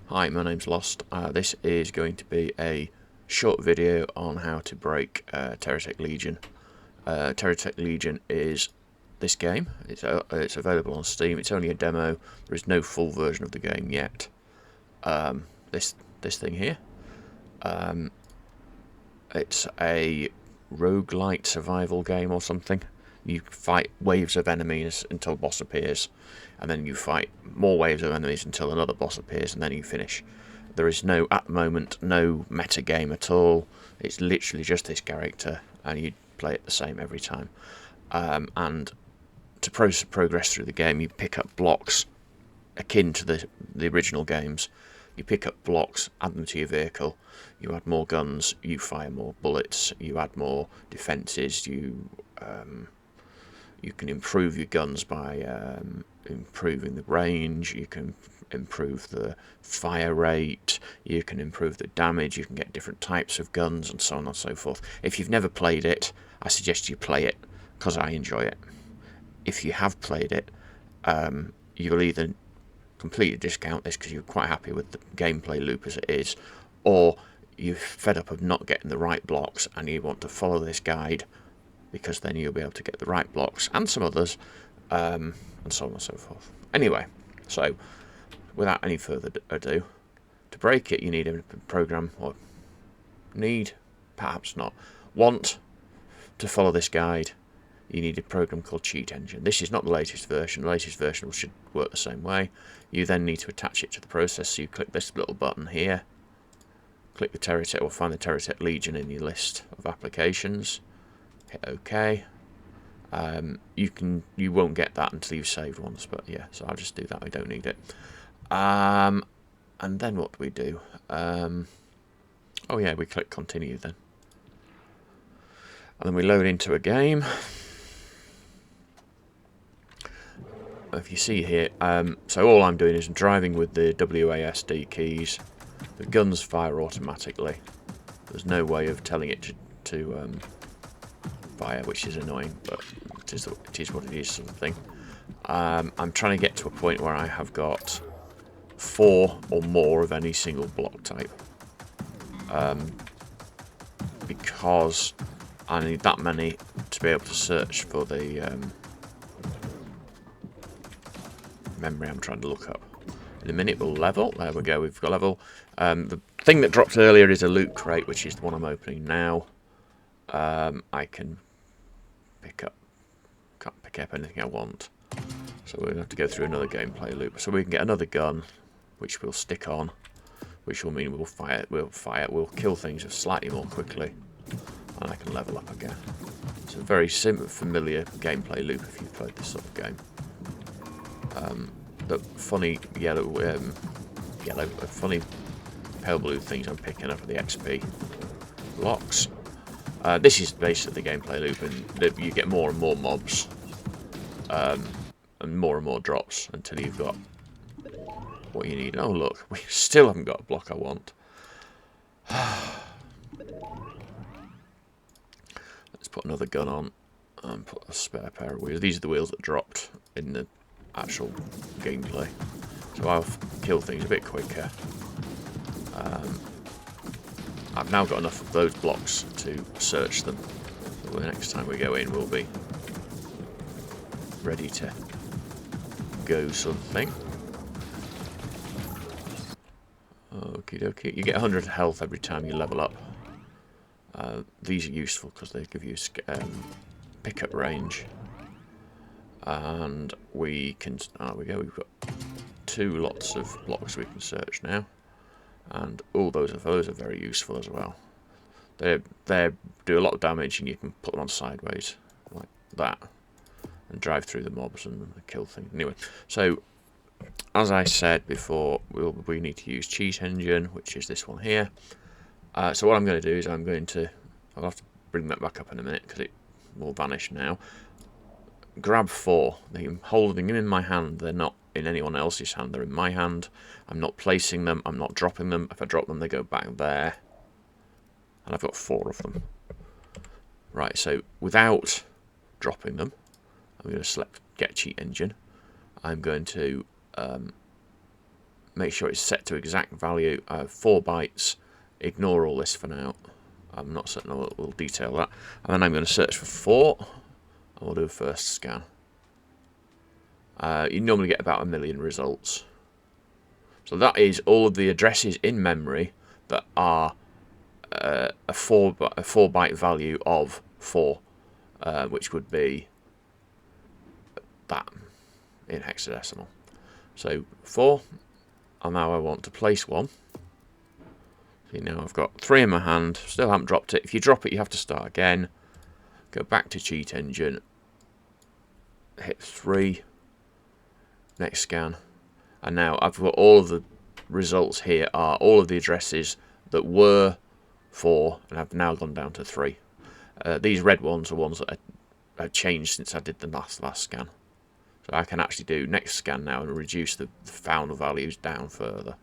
Hi, my name's Lost. This is going to be a short video on how to break TerraTech Legion. TerraTech Legion is this game. It's available on Steam. It's only a demo. There is no full version of the game yet. This thing here. It's a roguelite survival game or something. You fight waves of enemies until a boss appears, and then you fight more waves of enemies until another boss appears, and then you finish. There is no, at the moment, no meta game at all. It's literally just this character, and you play it the same every time. And to progress through the game, you pick up blocks akin to the original games. You pick up blocks, add them to your vehicle, you add more guns, you fire more bullets, you add more defences, you can improve your guns by improving the range, you can improve the fire rate, you can improve the damage, you can get different types of guns, and so on and so forth. If you've never played it, I suggest you play it, because I enjoy it. If you have played it, you'll either completely discount this because you're quite happy with the gameplay loop as it is, or you're fed up of not getting the right blocks and you want to follow this guide, because then you'll be able to get the right blocks and some others, and so on and so forth. Anyway, so without any further ado, to break it you need a program, or perhaps not, want to follow this guide. You need a program called Cheat Engine. This is not the latest version. The latest version should work the same way. You then need to attach it to the process, so you click this little button here, click the TerraTech, or find the TerraTech Legion in your list of applications, hit OK. You won't get that until you've saved once, but yeah, so I'll just do that. I don't need it. And then what do we do? Oh yeah, we click Continue then, and then we load into a game. If you see here, so all I'm doing is I'm driving with the WASD keys. The guns fire automatically. There's no way of telling it to fire, which is annoying, but it is what it is, sort of thing. I'm trying to get to a point where I have got 4 or more of any single block type, because I need that many to be able to search for the memory I'm trying to look up. In a minute we'll level. There we go, we've got level. The thing that dropped earlier is a loot crate, which is the one I'm opening now. I can can't pick up anything I want, so we're going to have to go through another gameplay loop. So we can get another gun, which we'll stick on, which will mean we'll kill things slightly more quickly, and I can level up again. It's a very simple, familiar gameplay loop if you've played this sort of game. The funny funny pale blue things I'm picking up are the XP blocks. This is basically the gameplay loop, and you get more and more mobs, and more drops until you've got what you need. Oh look, we still haven't got a block I want. Let's put another gun on and put a spare pair of wheels. These are the wheels that dropped in the actual gameplay, so I'll kill things a bit quicker. I've now got enough of those blocks to search them, so the next time we go in we'll be ready to go, something. Okie dokie. You get 100 health every time you level up. These are useful because they give you pickup range. And we can, there we go, we've got 2 lots of blocks we can search now, and all those are very useful as well. They do a lot of damage, and you can put them on sideways like that and drive through the mobs and kill things. Anyway, so as I said before, we need to use Cheat Engine, which is this one here. So what I'm going to do is I'll have to bring that back up in a minute because it will vanish now. Grab 4. I'm holding them in my hand. They're not in anyone else's hand. They're in my hand. I'm not placing them. I'm not dropping them. If I drop them, they go back there. And I've got 4 of them. Right, so without dropping them, I'm going to select Get Cheat Engine. I'm going to make sure it's set to exact value, 4 bytes. Ignore all this for now. I'm not certain, we'll detail that. And then I'm going to search for 4, and we'll do a first scan. You normally get about 1 million results. So that is all of the addresses in memory that are a 4 byte value of 4, which would be that in hexadecimal. So 4, and now I want to place one. See, now I've got 3 in my hand, still haven't dropped it. If you drop it, you have to start again. Go back to cheat engine, hit 3, next scan, and now I've got all of the results here are all of the addresses that were 4 and have now gone down to 3. These red ones are ones that have changed since I did the last scan. So I can actually do next scan now and reduce the found values down further.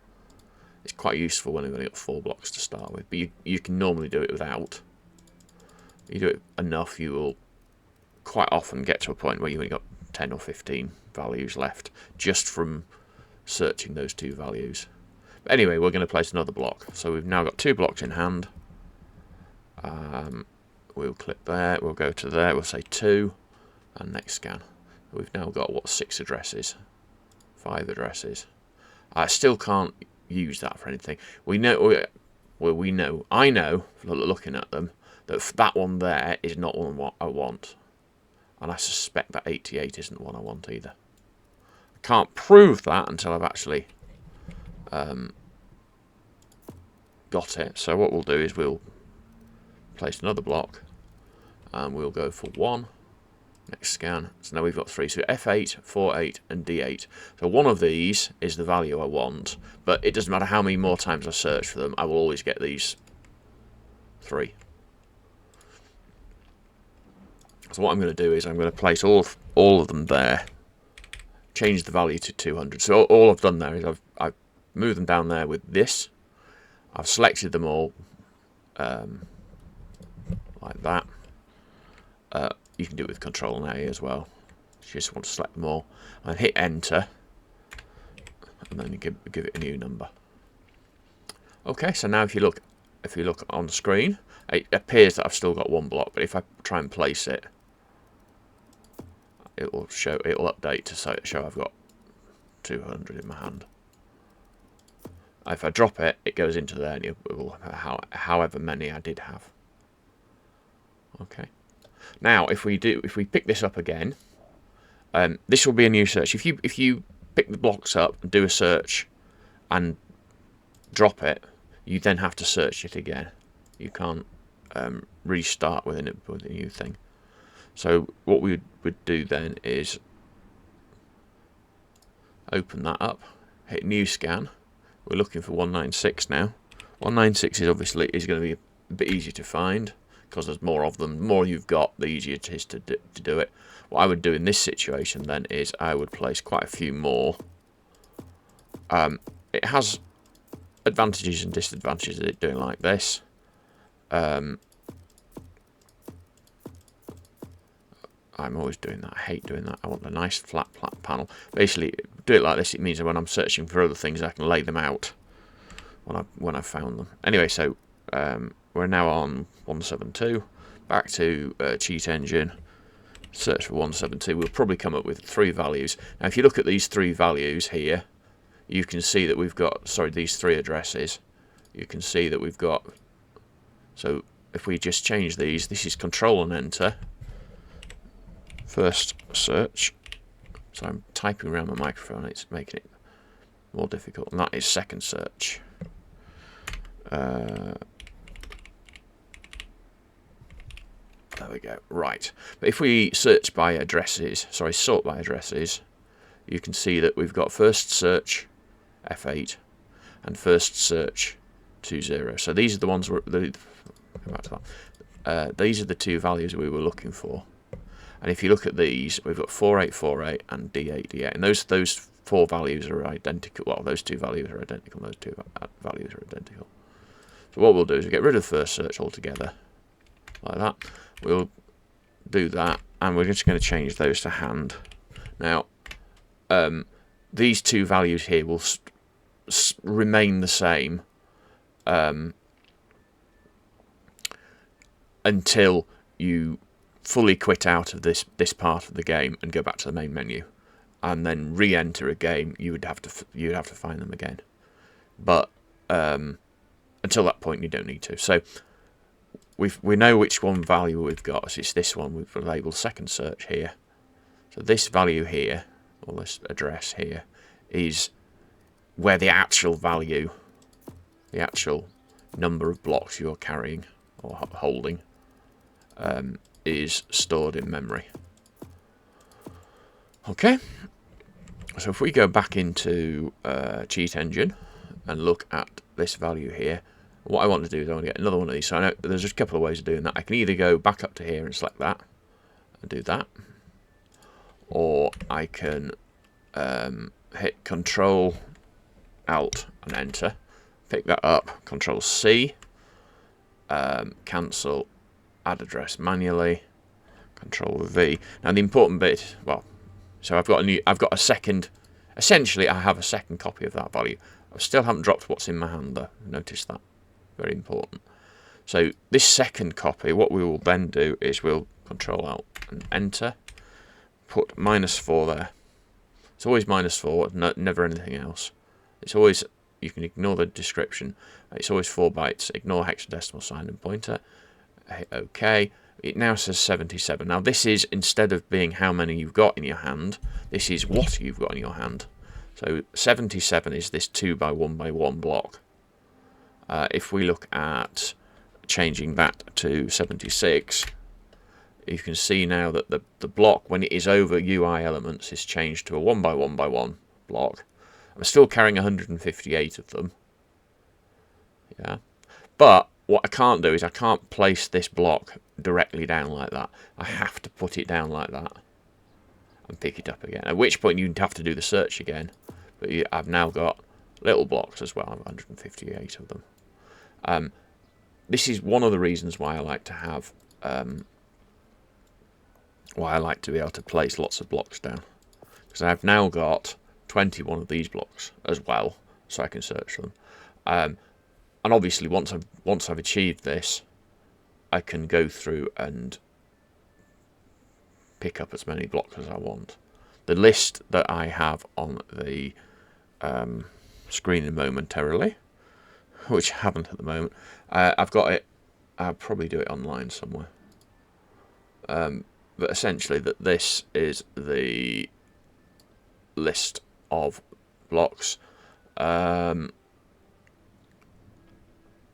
It's quite useful when we've only got 4 blocks to start with, but you can normally do it without. You do it enough, you will quite often get to a point where you've only got 10 or 15 values left just from searching those 2 values. But anyway, we're going to place another block. So we've now got 2 blocks in hand. We'll click there, we'll go to there, we'll say 2, and next scan. We've now got, what, 6 addresses? 5 addresses. I still can't use that for anything. I know, looking at them, that that one there is not one I want. And I suspect that 88 isn't one I want either. I can't prove that until I've actually got it. So what we'll do is we'll place another block and we'll go for 1. Next scan. So now we've got 3. So F8, 4, 8 and D8. So one of these is the value I want, but it doesn't matter how many more times I search for them, I will always get these 3. So what I'm going to do is I'm going to place all of them there, change the value to 200. So all I've done there is I've moved them down there with this. I've selected them all like that. You can do it with Control and A as well. You just want to select them all and hit Enter, and then you give it a new number. Okay, so now if you look on the screen, it appears that I've still got 1 block, but if I try and place it, it'll update to show I've got 200 in my hand. If I drop it, it goes into there, and it will however many I did have. Okay. Now, if we pick this up again, this will be a new search. If you pick the blocks up and do a search and drop it, you then have to search it again. You can't restart with a new thing. So what we would do then is open that up, hit New Scan. We're looking for 196 now. 196 is obviously going to be a bit easier to find, because there's more of them. The more you've got, the easier it is to do it. What I would do in this situation then is I would place quite a few more. It has advantages and disadvantages of it doing like this. I'm always doing that. I hate doing that. I want a nice flat panel. Basically, do it like this. It means that when I'm searching for other things, I can lay them out when I've found them. Anyway, so we're now on 172. Back to cheat engine. Search for 172. We'll probably come up with 3 values. Now, if you look at these 3 values here, you can see that we've got, these 3 addresses. You can see that we've got, so if we just change these, this is Control and Enter. First search. So I'm typing around my microphone, it's making it more difficult. And that is second search. There we go. Right. But if we search by addresses, sort by addresses, you can see that we've got first search F8 and first search 20. So these are the ones these are the 2 values we were looking for. And if you look at these, we've got 4848 and D8D8, and those 4 values are identical. Well, those 2 values are identical. Those 2 values are identical. So what we'll do is we'll get rid of first search altogether, like that. We'll do that, and we're just going to change those to hand. Now, these 2 values here will remain the same until you fully quit out of this part of the game and go back to the main menu, and then re-enter a game. You'd have to find them again, but until that point you don't need to. So we know which one value we've got. So it's this one we've labelled second search here. So this value here, or this address here, is where the actual value, the actual number of blocks you're carrying or holding, is stored in memory. Okay, so if we go back into Cheat Engine and look at this value here, what I want to do is I want to get another one of these. So I know there's just a couple of ways of doing that. I can either go back up to here and select that and do that, or I can hit Control Alt and Enter, pick that up, Control C, cancel, add address manually, Control V. Now the important bit, well, so I've got a second. Essentially, I have a second copy of that value. I still haven't dropped what's in my hand though. Notice that, very important. So this second copy, what we will then do is we'll Control Alt and Enter, put -4 there. It's always -4, never anything else. It's always, you can ignore the description. It's always 4 bytes. Ignore hexadecimal sign and pointer. Hit OK. It now says 77. Now this is, instead of being how many you've got in your hand, this is what you've got in your hand. So 77 is this 2 by 1 by 1 block. If we look at changing that to 76, you can see now that the block, when it is over UI elements, is changed to a 1 by 1 by 1 block. I'm still carrying 158 of them. Yeah, but what I can't do is I can't place this block directly down like that. I have to put it down like that and pick it up again. At which point you'd have to do the search again. But I've now got little blocks as well. 158 of them. This is one of the reasons why I like to have, why I like to be able to place lots of blocks down, because I've now got 21 of these blocks as well, so I can search them. And obviously, once I've achieved this, I can go through and pick up as many blocks as I want. The list that I have on the screen momentarily, which I haven't at the moment, I've got it. I'll probably do it online somewhere. But essentially, this is the list of blocks.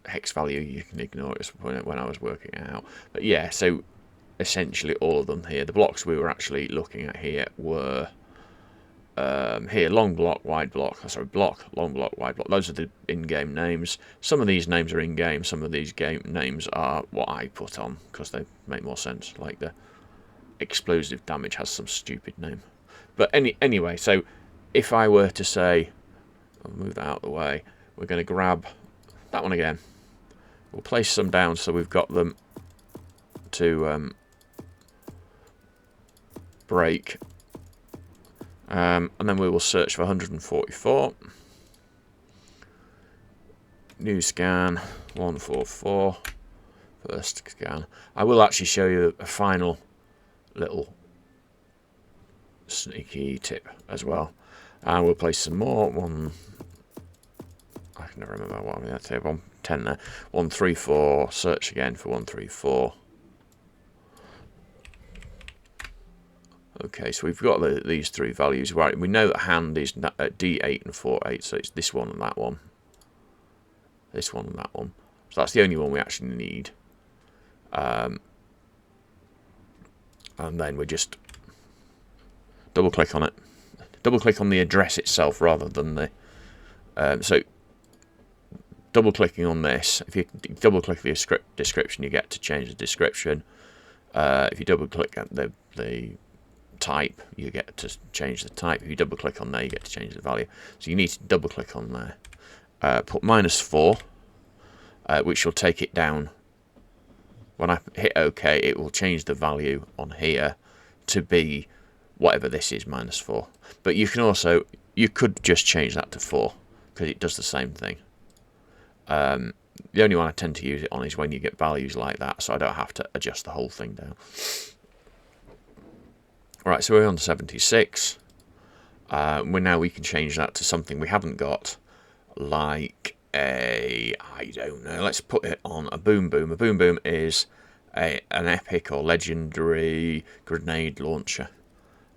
Hex value you can ignore it when I was working it out. But yeah, so essentially all of them here. The blocks we were actually looking at here were here, long block, wide block. Sorry, block, long block, wide block. Those are the in-game names. Some of these names are in-game. Some of these game names are what I put on because they make more sense. Like the explosive damage has some stupid name. But anyway, so if I were to say, I'll move that out of the way, we're going to grab that one again. We'll place some down so we've got them to break. And then we will search for 144. New scan, 144. First scan. I will actually show you a final little sneaky tip as well. And we'll place some more. I can never remember what I'm going to say. 110 there. 134. Search again for 134. Okay, so we've got these three values. Right, we know that hand is at D8 and 48, so it's this one and that one. This one and that one. So that's the only one we actually need. And then we just double click on it. Double click on the address itself rather than the... so double clicking on this, if you double click the description, you get to change the description. If you double click at the type, you get to change the type. If you double click on there, you get to change the value. So you need to double click on there. Put -4, which will take it down. When I hit OK, it will change the value on here to be whatever this is, -4. But you can also, you could just change that to 4. because it does the same thing. The only one I tend to use it on is when you get values like that, so I don't have to adjust the whole thing down. Right, so we're on 76. We can change that to something we haven't got, like I don't know, let's put it on a boom boom. A boom boom is an epic or legendary grenade launcher.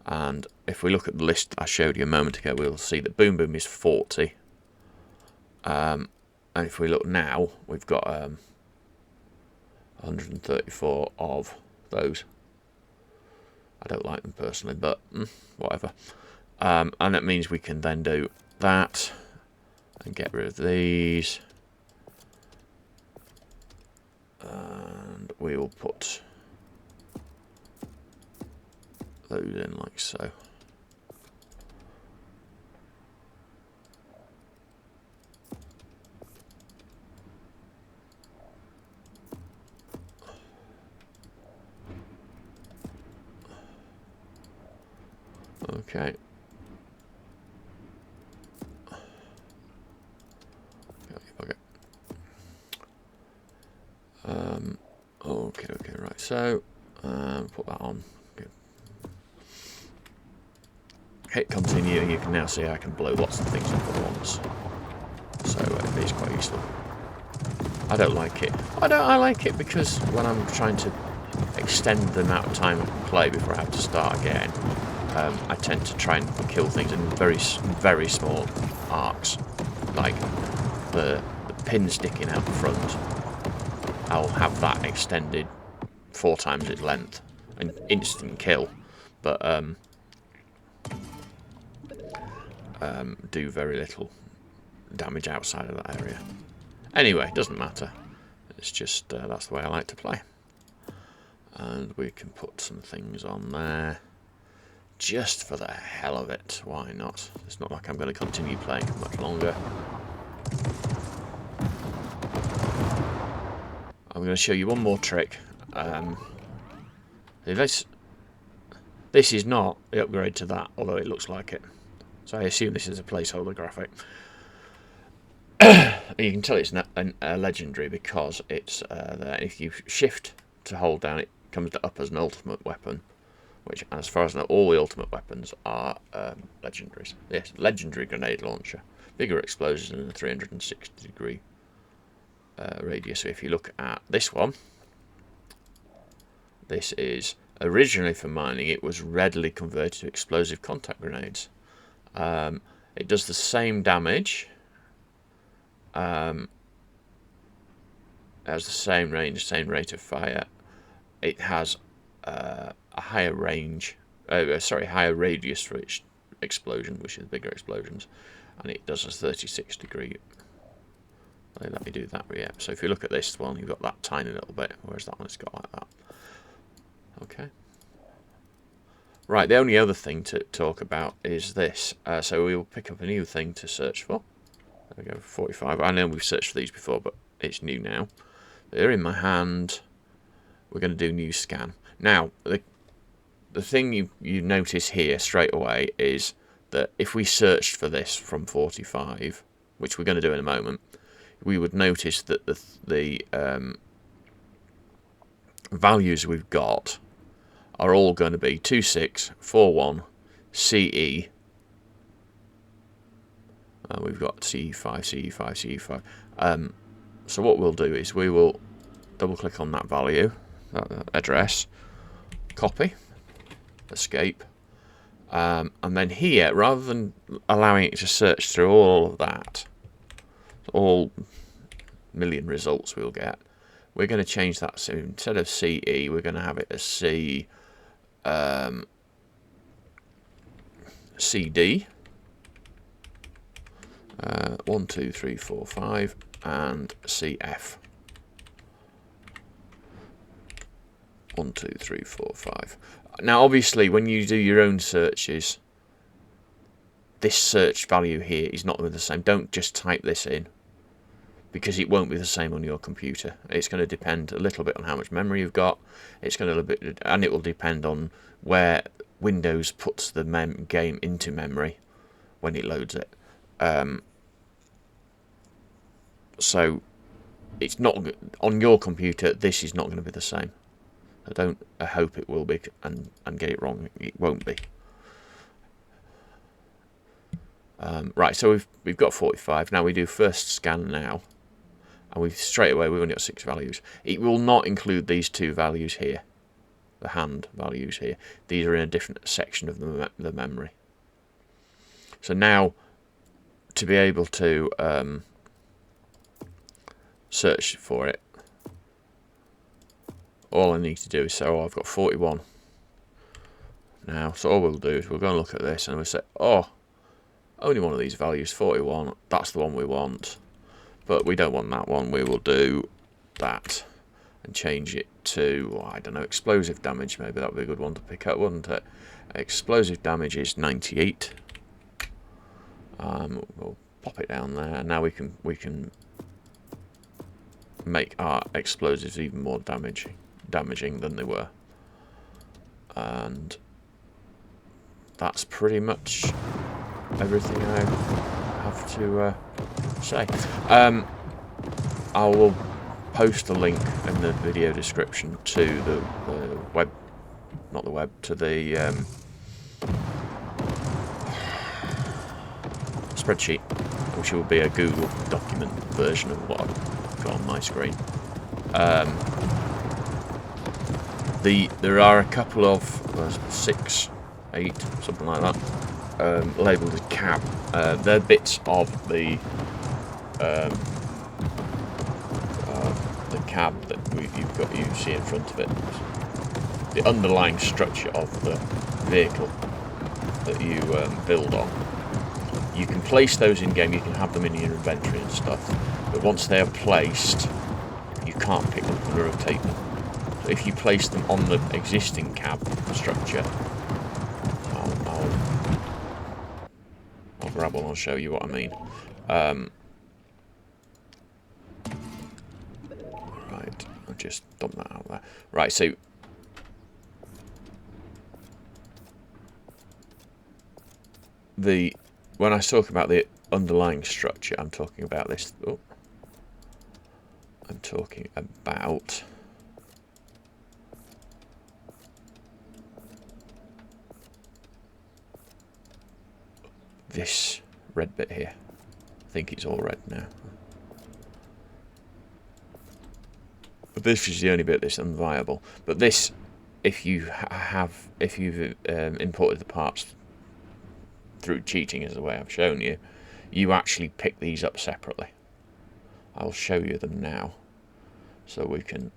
And if we look at the list I showed you a moment ago, we'll see that boom boom is 40. And if we look now, we've got 134 of those. I don't like them personally, but whatever. And that means we can then do that and get rid of these. And we will put those in like so. Okay. Okay, right, so put that on. Good. Hit continue, and you can now see I can blow lots of things up at once. So it is quite useful. I don't like it. I like it because when I'm trying to extend the amount of time I can play before I have to start again, I tend to try and kill things in very, very small arcs, like the pin sticking out the front. I'll have that extended 4 times its length, an instant kill, but do very little damage outside of that area. Anyway, doesn't matter. It's just that's the way I like to play. And we can put some things on there just for the hell of it. Why not? It's not like I'm going to continue playing much longer. I'm going to show you one more trick. This is not the upgrade to that, although it looks like it. So I assume this is a placeholder graphic. You can tell it's a legendary because it's there. If you shift to hold down, it comes up as an ultimate weapon, which, as far as I know, all the ultimate weapons are legendaries. Yes, legendary grenade launcher, bigger explosions in a 360-degree radius. So if you look at this one, this is originally for mining. It was readily converted to explosive contact grenades. It does the same damage, has the same range, same rate of fire. It has a higher range, higher radius for each explosion, which is bigger explosions, and it does a 36-degree. Let me do that. Yeah. So if you look at this one, you've got that tiny little bit, whereas that one's got like that. Okay. Right, the only other thing to talk about is this. So we will pick up a new thing to search for. There we go, 45. I know we've searched for these before, but it's new now. They're in my hand. We're going to do new scan. Now, the thing you notice here straight away is that if we searched for this from 45, which we're going to do in a moment, we would notice that the values we've got are all going to be 2641 CE. We've got CE5, CE5, CE5. So what we'll do is we will double click on that value, that address, copy, escape, and then here, rather than allowing it to search through all of that, all million results we'll get, we're going to change that. So instead of CE, we're going to have it as C, CD, 1, 2, 3, 4, 5, and CF. 1, 2, 3, 4, 5. Now, obviously, when you do your own searches, this search value here is not the same. Don't just type this in, because it won't be the same on your computer. It's going to depend a little bit on how much memory you've got. It's going to and it will depend on where Windows puts the game into memory when it loads it. So it's not on your computer. This is not going to be the same. I hope it will be, and get it wrong. It won't be. Right, so we've got 45. Now we do first scan now, and we've only got 6 values. It will not include these 2 values here, the hand values here. These are in a different section of the memory. So now, to be able to search for it, all I need to do is say, oh, I've got 41 now. So all we'll do is we'll go and look at this, and we'll say, oh, only one of these values, 41. That's the one we want, but we don't want that one. We will do that and change it to, I don't know, explosive damage. Maybe that would be a good one to pick up, wouldn't it? Explosive damage is 98. We'll pop it down there, and now we can make our explosives even more damaging than they were. And that's pretty much everything I have to say. I will post a link in the video description to the web, not the web, to the spreadsheet, which will be a Google document version of what I've got on my screen. There are a couple of 6, 8, something like that, labelled as cab. They're bits of the cab that you see in front of it. The underlying structure of the vehicle that you build on. You can place those in game. You can have them in your inventory and stuff. But once they are placed, you can't pick them up and rotate them. So if you place them on the existing cab structure, I'll grab one and show you what I mean. Right, I'll just dump that out there. Right, so when I talk about the underlying structure, I'm talking about this. Oh, I'm talking about this red bit here. I think it's all red now. But this is the only bit that's unviable. But this, if you've imported the parts through cheating, as the way I've shown you, you actually pick these up separately. I'll show you them now, so we can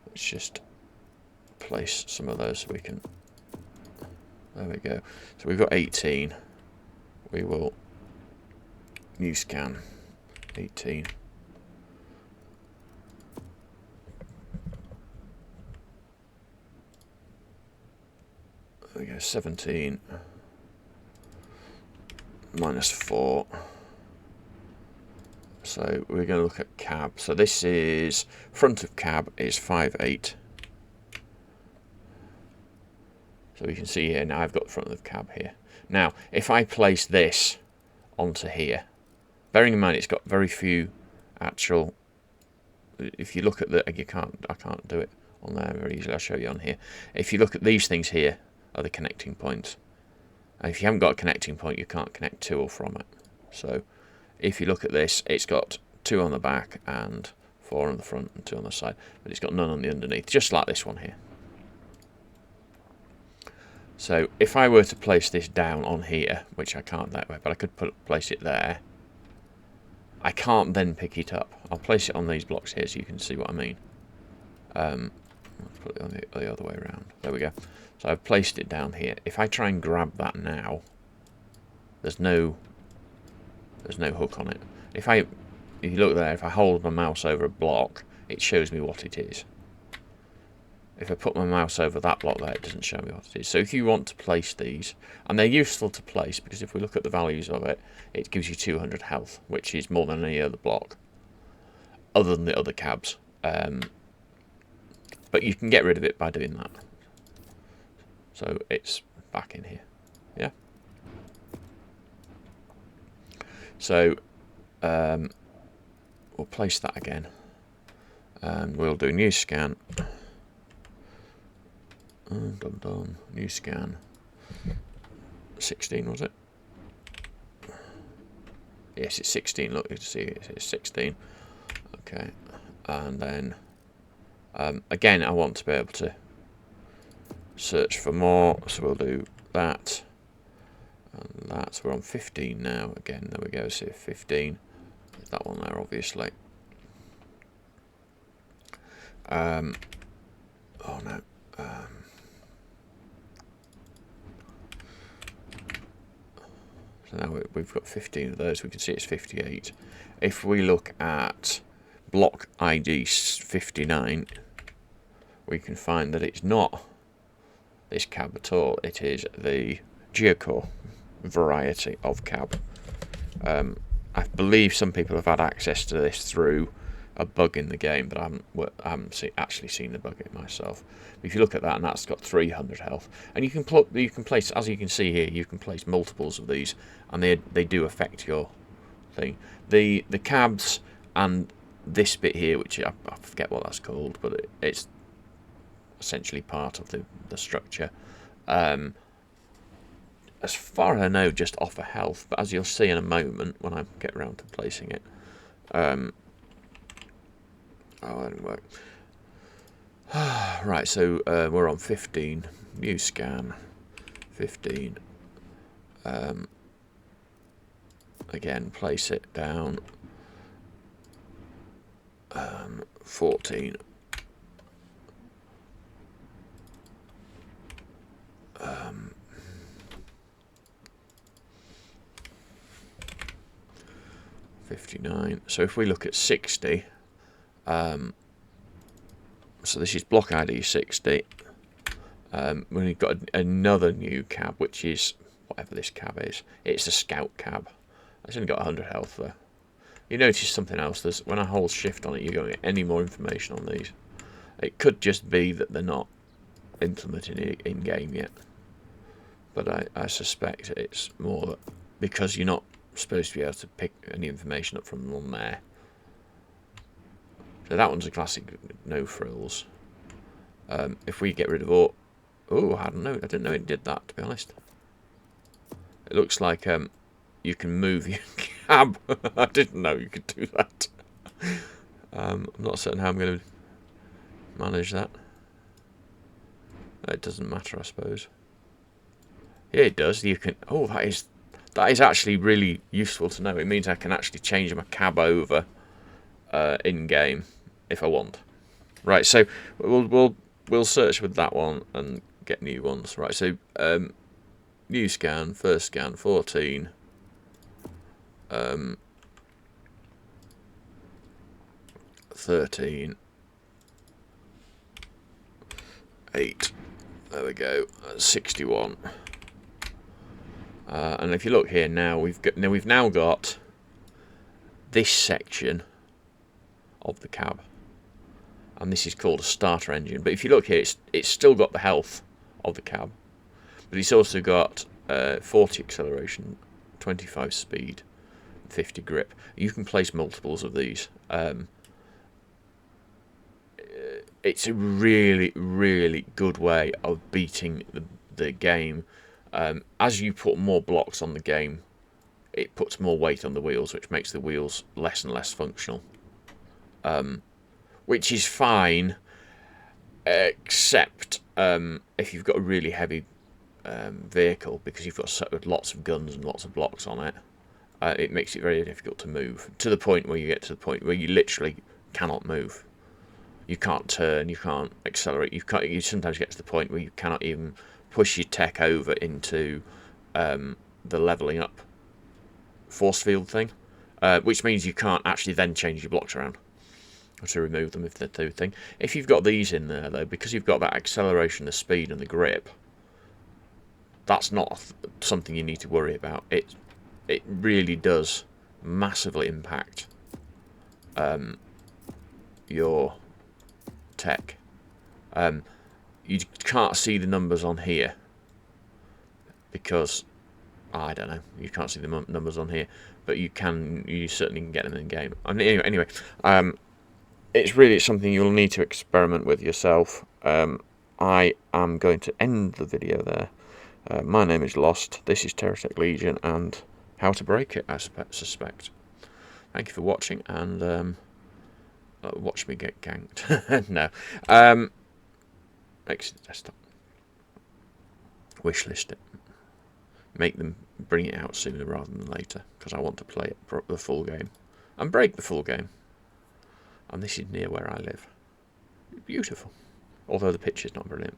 let's just place some of those so we can. There we go. So we've got 18. We will new scan 18. There we go. 17 minus 4. So we're going to look at cab. So this is front of cab is 5.8. So you can see here now I've got the front of the cab here. Now, if I place this onto here, bearing in mind it's got very few actual. If you look at the, I can't do it on there very easily. I'll show you on here. If you look at these things here, are the connecting points. And if you haven't got a connecting point, you can't connect to or from it. So, if you look at this, it's got 2 on the back and 4 on the front and 2 on the side, but it's got none on the underneath, just like this one here. So if I were to place this down on here, which I can't that way, but I could place it there, I can't then pick it up. I'll place it on these blocks here so you can see what I mean. Let's put it on the other way around. There we go. So I've placed it down here. If I try and grab that now, there's no hook on it. If you look there, if I hold my mouse over a block, it shows me what it is. If I put my mouse over that block there, it doesn't show me what it is. So if you want to place these, and they're useful to place because if we look at the values of it, it gives you 200 health, which is more than any other block, other than the other cabs. But you can get rid of it by doing that. So it's back in here. Yeah. So we'll place that again, and we'll do new scan. New scan. 16 was it? Yes, it's 16. Look, you can see it's 16. Okay, and then again, I want to be able to search for more, so we'll do that and that. So we're on 15 now. Again, there we go. So 15. That one there, obviously. Oh no. So now we've got 15 of those. We can see it's 58. If we look at block ID 59, we can find that it's not this cab at all. It is the geocore variety of cab. I believe some people have had access to this through a bug in the game, but I haven't actually seen the bug in myself. But if you look at that, and that's got 300 health, and you can place, as you can see here, you can place multiples of these, and they do affect your thing. The cabs and this bit here, which I forget what that's called, but it's essentially part of the structure. As far as I know, just offer health, but as you'll see in a moment when I get around to placing it. Oh, that didn't work. Right, so we're on 15. New scan. 15. Again, place it down. 14. 59. So if we look at 60, so this is block ID 60. We've got another new cab, which is whatever this cab is. It's a scout cab. It's only got 100 health there. You notice something else. When I hold shift on it, you don't get any more information on these. It could just be that they're not implemented in game yet, but I suspect it's more that because you're not supposed to be able to pick any information up from on there. So that one's a classic no frills. If we get rid of all, I don't know. I didn't know it did that, to be honest. It looks like you can move your cab. I didn't know you could do that. I'm not certain how I'm going to manage that. It doesn't matter, I suppose. Yeah, it does. You can. Oh, that is actually really useful to know. It means I can actually change my cab over in game if I want. Right, so we'll search with that one and get new ones. Right, so new scan, first scan, 14. 13. 8. There we go. 61. And if you look here now, we've now got this section of the cab, and this is called a starter engine. But if you look here, it's still got the health of the cab, but it's also got 40 acceleration, 25 speed, 50 grip. You can place multiples of these. It's a really, really good way of beating the game. As you put more blocks on the game, it puts more weight on the wheels, which makes the wheels less and less functional. Which is fine, except if you've got a really heavy vehicle, because you've got lots of guns and lots of blocks on it. It makes it very difficult to move, to the point where you get to the point where you literally cannot move. You can't turn, you can't accelerate, you sometimes get to the point where you cannot even push your tech over into the levelling up force field thing, which means you can't actually then change your blocks around or to remove them if they do thing. If you've got these in there though, because you've got that acceleration, the speed and the grip, that's not something you need to worry about. It really does massively impact your tech. You can't see the numbers on here because I don't know, you can't see the numbers on here, but you certainly can get them in game. Anyway, it's really something you'll need to experiment with yourself. I am going to end the video there. My name is Lost. This is TerraTech Legion and how to break it, I suspect. Thank you for watching, and watch me get ganked. No. Exit the desktop. Wishlist it. Make them bring it out sooner rather than later, because I want to play it, the full game and break the full game. And this is near where I live. Beautiful. Although the picture's not brilliant.